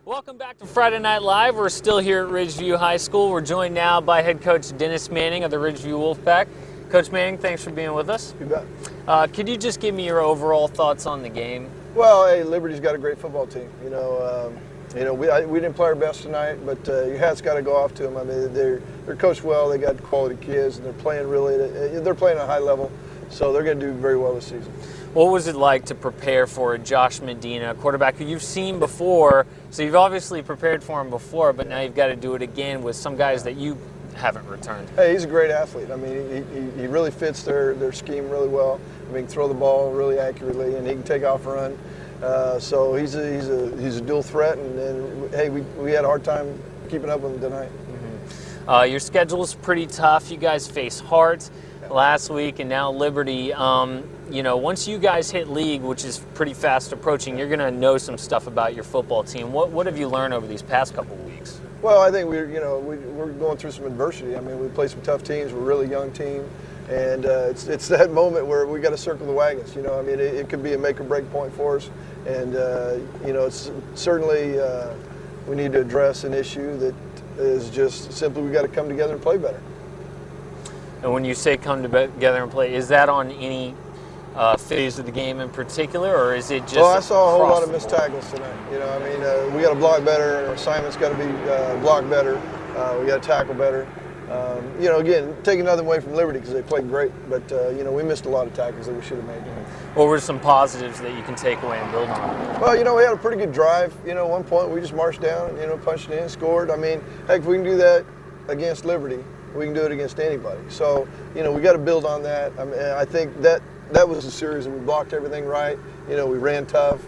Welcome back to Friday Night Live. We're still here at Ridgeview High School. We're joined now by head coach Dennis Manning of the Ridgeview Wolfpack. Coach Manning, thanks for being with us. You bet. Could you just give me your overall thoughts on the game? Well, hey, Liberty's got a great football team. We didn't play our best tonight, but your hat's got to go off to them. I mean, they're coached well. They got quality kids, and they're playing they're playing at a high level, so they're going to do very well this season. What was it like to prepare for Josh Medina, a quarterback who you've seen before? So you've obviously prepared for him before, but now you've got to do it again with some guys that you haven't returned. Hey, he's a great athlete. I mean, he really fits their scheme really well. I mean, he can throw the ball really accurately, and he can take off and run. So he's a dual threat, and hey, we had a hard time keeping up with him tonight. Mm-hmm. Your schedule is pretty tough. You guys face Hart last week, and now Liberty. Once you guys hit league, which is pretty fast approaching, you're going to know some stuff about your football team. What have you learned over these past couple of weeks? Well, I think we're going through some adversity. I mean, we play some tough teams. We're a really young team, and it's that moment where we got to circle the wagons. I mean, it could be a make or break point for us, and it's certainly we need to address an issue that is just simply we got to come together and play better. And when you say come together and play, is that on any phase of the game in particular, or is it just? Well, I saw a whole lot of missed tackles tonight. We got to block better. Our assignment's got to be blocked better. We got to tackle better. Again, taking nothing away from Liberty because they played great, but we missed a lot of tackles that we should have made. What were some positives that you can take away and build on? Well, we had a pretty good drive. At one point we just marched down, punched in, scored. I mean, heck, if we can do that against Liberty, we can do it against anybody. So, we got to build on that. I mean, I think that was a series and we blocked everything right. We ran tough,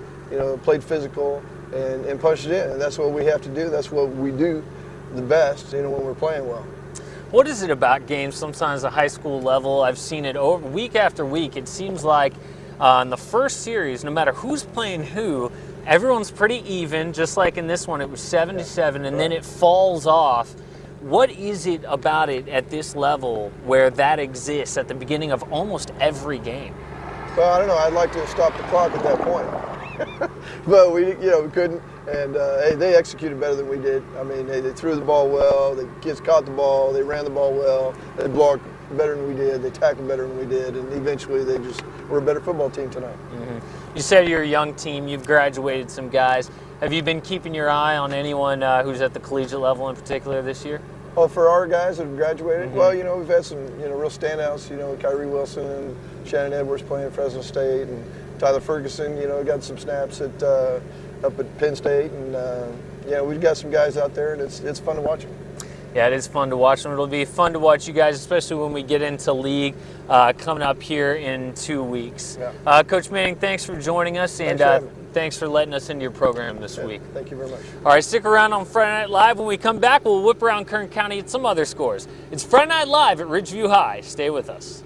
played physical and punched it in. And that's what we have to do. That's what we do the best, when we're playing well. What is it about games sometimes at the high school level? I've seen it over week after week. It seems like in the first series, no matter who's playing who, everyone's pretty even. Just like in this one, it was 7-7, and then it falls off. What is it about it at this level where that exists at the beginning of almost every game? Well, I don't know. I'd like to stop the clock at that point. But we couldn't. And hey, they executed better than we did. I mean, they threw the ball well. The kids caught the ball. They ran the ball well. They blocked better than we did. They tackled better than we did. And eventually they just were a better football team tonight. Mm-hmm. You said you're a young team. You've graduated some guys. Have you been keeping your eye on anyone who's at the collegiate level in particular this year? Oh, for our guys that have graduated? Mm-hmm. Well, we've had some, real standouts, Kyrie Wilson and Shannon Edwards playing at Fresno State, and Tyler Ferguson, got some snaps up at Penn State, and we've got some guys out there, and it's fun to watch them. Yeah, it is fun to watch them. It'll be fun to watch you guys, especially when we get into league coming up here in 2 weeks. Yeah. Coach Manning, thanks for joining us, and thanks for letting us into your program this week. Thank you very much. All right, stick around on Friday Night Live. When we come back, we'll whip around Kern County at some other scores. It's Friday Night Live at Ridgeview High. Stay with us.